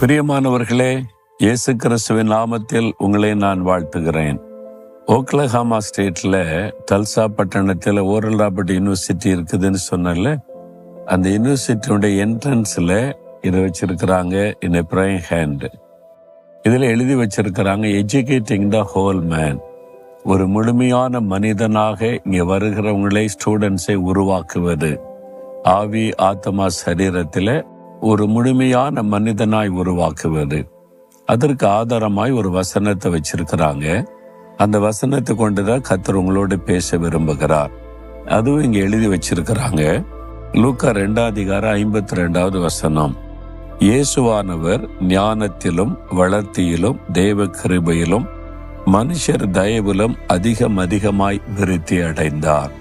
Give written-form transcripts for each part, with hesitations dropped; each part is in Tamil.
பிரியமானவர்களே, இயேசு கிறிஸ்துவின் நாமத்தில் உங்களை நான் வாழ்த்துகிறேன். ஓக்லஹாமா ஸ்டேட்ல டல்சா பட்டணத்தில் ஓரல் ராபர்ட் யூனிவர்சிட்டி இருக்குதுன்னு சொன்னல, அந்த யூனிவர்சிட்டியுடைய என்ட்ரன்ஸ்ல இதை வச்சிருக்கிறாங்க, இந்த ப்ரைங் ஹேண்ட். இதுல எழுதி வச்சிருக்கிறாங்க, எஜுகேட்டிங் த ஹோல் மேன். ஒரு முழுமையான மனிதனாக இங்க வருகிறவங்களை, ஸ்டூடெண்ட்ஸை உருவாக்குவது. ஆவி, ஆத்மா, சரீரத்தில் ஒரு முழுமையான மனிதனாய் உருவாக்குவது. அதற்கு ஆதாரமாய் ஒரு வசனத்தை வச்சிருக்கிறாங்க. அந்த வசனத்தை கொண்டுதான் கர்த்தர் உங்களோடு பேச விரும்புகிறார். அதுவும் இங்க எழுதி வச்சிருக்கிறாங்க. லூக்கா 2:52 வசனம். இயேசுவானவர் ஞானத்திலும் வளர்த்தியிலும் தேவ கிருபையிலும் மனுஷர் தயவிலும் அதிகமாய் விருத்தி அடைந்தார்.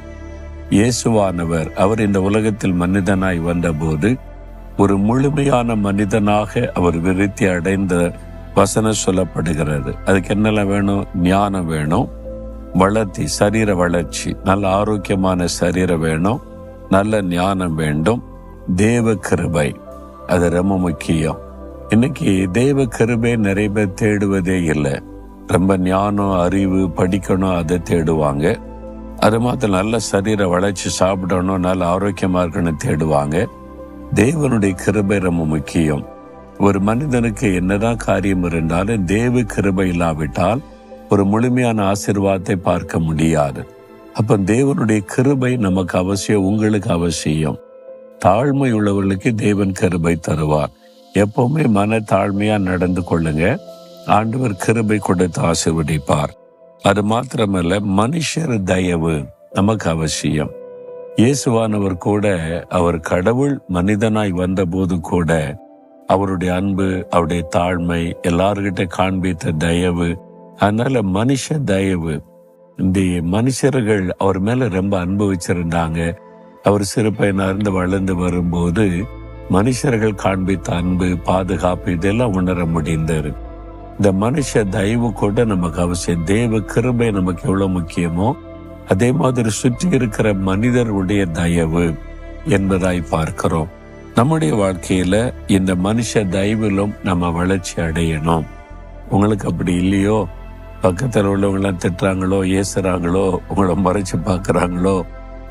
இயேசுவானவர் அவர் இந்த உலகத்தில் மனிதனாய் வந்தபோது ஒரு முழுமையான மனிதனாக அவர் விருத்தி அடைந்த வசனம் சொல்லப்படுகிறது. அதுக்கு என்னெல்லாம் வேணும்? ஞானம் வேணும், வளர்த்தி, சரீர வளர்ச்சி, நல்ல ஆரோக்கியமான சரீரம் வேணும், நல்ல ஞானம் வேண்டும், தேவ கிருபை, அது ரொம்ப முக்கியம். இன்னைக்கு தேவ கிருபை நிறைய பேர் தேடுவதே இல்லை. ரொம்ப ஞானம், அறிவு, படிக்கணும், அதை தேடுவாங்க. அது மாத்திரம் நல்ல சரீர வளர்ச்சி, சாப்பிடணும், நல்ல ஆரோக்கியமா இருக்கணும் தேடுவாங்க. தேவனுடைய கிருபை ரொம்ப முக்கியம். ஒரு மனிதனுக்கு என்னதான் காரியம் இருந்தாலும் தேவ கிருபை இல்லாவிட்டால் ஒரு முழுமையான ஆசீர்வாதத்தை பார்க்க முடியாது. அப்ப தேவனுடைய கிருபை நமக்கு அவசியம், உங்களுக்கு அவசியம். தாழ்மை உள்ளவர்களுக்கு தேவன் கிருபை தருவார். எப்பவுமே மன தாழ்மையா நடந்து கொள்ளுங்க, ஆண்டவர் கிருபை கொடுத்து ஆசீர்வதிப்பார். அது மாத்திரமல்ல, மனுஷர் தயவு நமக்கு அவசியம். இயேசுவானவர் கூட, அவர் கடவுள் மனிதனாய் வந்த போது கூட அவருடைய அன்பு, அவருடைய தாழ்மை, எல்லார்கிட்ட காண்பித்த தயவு. அதனால மனுஷ தயவு, இந்த மனுஷர்கள் அவர் மேல ரொம்ப அன்பு வச்சிருந்தாங்க. அவர் சிறு பையனா இருந்து வளர்ந்து வரும்போது மனுஷர்கள் காண்பித்த அன்பு, பாதுகாப்பு, இதெல்லாம் உணர முடிந்தது. இந்த மனுஷ தயவு கூட நமக்கு அவசியம். தேவ கிருபை நமக்கு எவ்வளவு முக்கியமோ அதே மாதிரி சுற்றி இருக்கிற மனிதருடைய தயவு என்பதாய் பார்க்கிறோம். நம்முடைய வாழ்க்கையில இந்த மனுஷ தயவிலும் நம்ம வளர்ச்சி அடையணும். உங்களுக்கு அப்படி இல்லையோ, பக்கத்தில் உள்ளவங்களாம் திட்டுறாங்களோ, ஏசுறாங்களோ, உங்களை மறைச்சு பார்க்கறாங்களோ,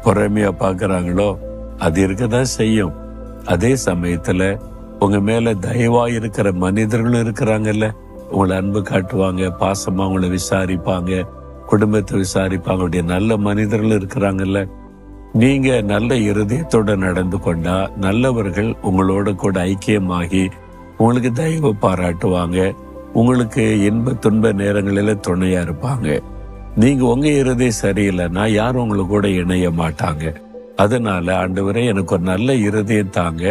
பொறாமையா பார்க்கறாங்களோ, அது இருக்கதான் செய்யும். அதே சமயத்துல உங்க மேல தயவா இருக்கிற மனிதர்களும் இருக்கிறாங்கல்ல, உங்களை அன்பு காட்டுவாங்க, பாசமா உங்களை விசாரிப்பாங்க, குடும்பத்தை விசாரிப்பாங்க. அவருடைய நல்ல மனிதர்கள் இருக்கிறாங்கல்ல. நீங்க நல்ல இருதயத்தோட நடந்து கொண்டா நல்லவர்கள் உங்களோட கூட ஐக்கியமாகி உங்களுக்கு தயவு பாராட்டுவாங்க, உங்களுக்கு இன்ப துன்ப நேரங்களில துணையா இருப்பாங்க. நீங்க உங்க இருதயம் சரியில்லைன்னா யாரும் உங்களுக்கு கூட இணைய மாட்டாங்க. அதனால ஆண்டவரே, எனக்கு ஒரு நல்ல இருதயம் தாங்க.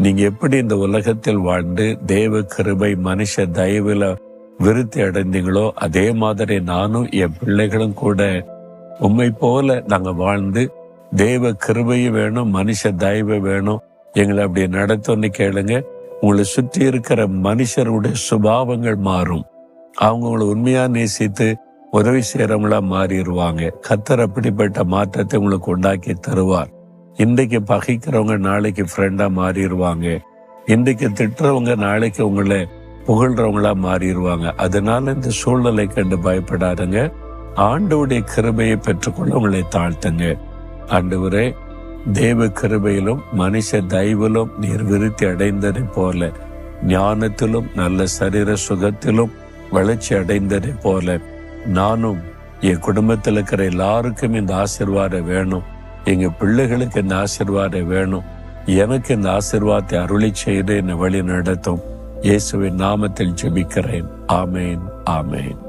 நீங்க எப்படி இந்த உலகத்தில் வாழ்ந்து தேவ கிருபை, மனுஷ தயவுல விருத்தி அடைந்தீங்களோ அதே மாதிரி நானும் என் பிள்ளைகளும் கூட உம்மை போல நாங்க வாழ்ந்து தேவ கிருபையும் வேணும், மனுஷ தயவு வேணும், எங்களை அப்படி நடத்தோன்னு கேளுங்க. உங்களை சுற்றி இருக்கிற மனுஷருடைய சுபாவங்கள் மாறும். அவங்க உங்களை உண்மையா நேசித்து உதவி செய்யறவங்களா மாறிடுவாங்க. கர்த்தர் அப்படிப்பட்ட மாற்றத்தை உங்களுக்கு உண்டாக்கி தருவார். இன்றைக்கு பகைக்கிறவங்க நாளைக்கு ஃப்ரெண்டா மாறிடுவாங்க. இன்றைக்கு திட்டுறவங்க நாளைக்கு உங்களை புகழ்றவங்களா மாறிடுவாங்க. அதனால இந்த சூழ்நிலை கண்டு பயப்படாதுங்க. ஆண்டவருடைய கிருபையை பெற்றுக்கொள்ள உங்களை தாழ்த்துங்க. ஆண்டவரே, தேவ கிருபையிலும் மனுஷ தயவிலும் நீர் விருத்தி அடைந்ததை போல, ஞானத்திலும் நல்ல சரீர சுகத்திலும் வளர்ச்சி அடைந்ததை போல நானும் என் குடும்பத்தில் இருக்கிற எல்லாருக்கும் இந்த ஆசீர்வாதம் வேணும். எங்க பிள்ளைகளுக்கு இந்த ஆசீர்வாதம் வேணும். எனக்கு இந்த ஆசீர்வாதத்தை அருளி செய்து என்னை வழி நடத்தும். இயேசுவின் நாமத்தில் ஜெபிக்கிறேன். ஆமேன், ஆமேன்.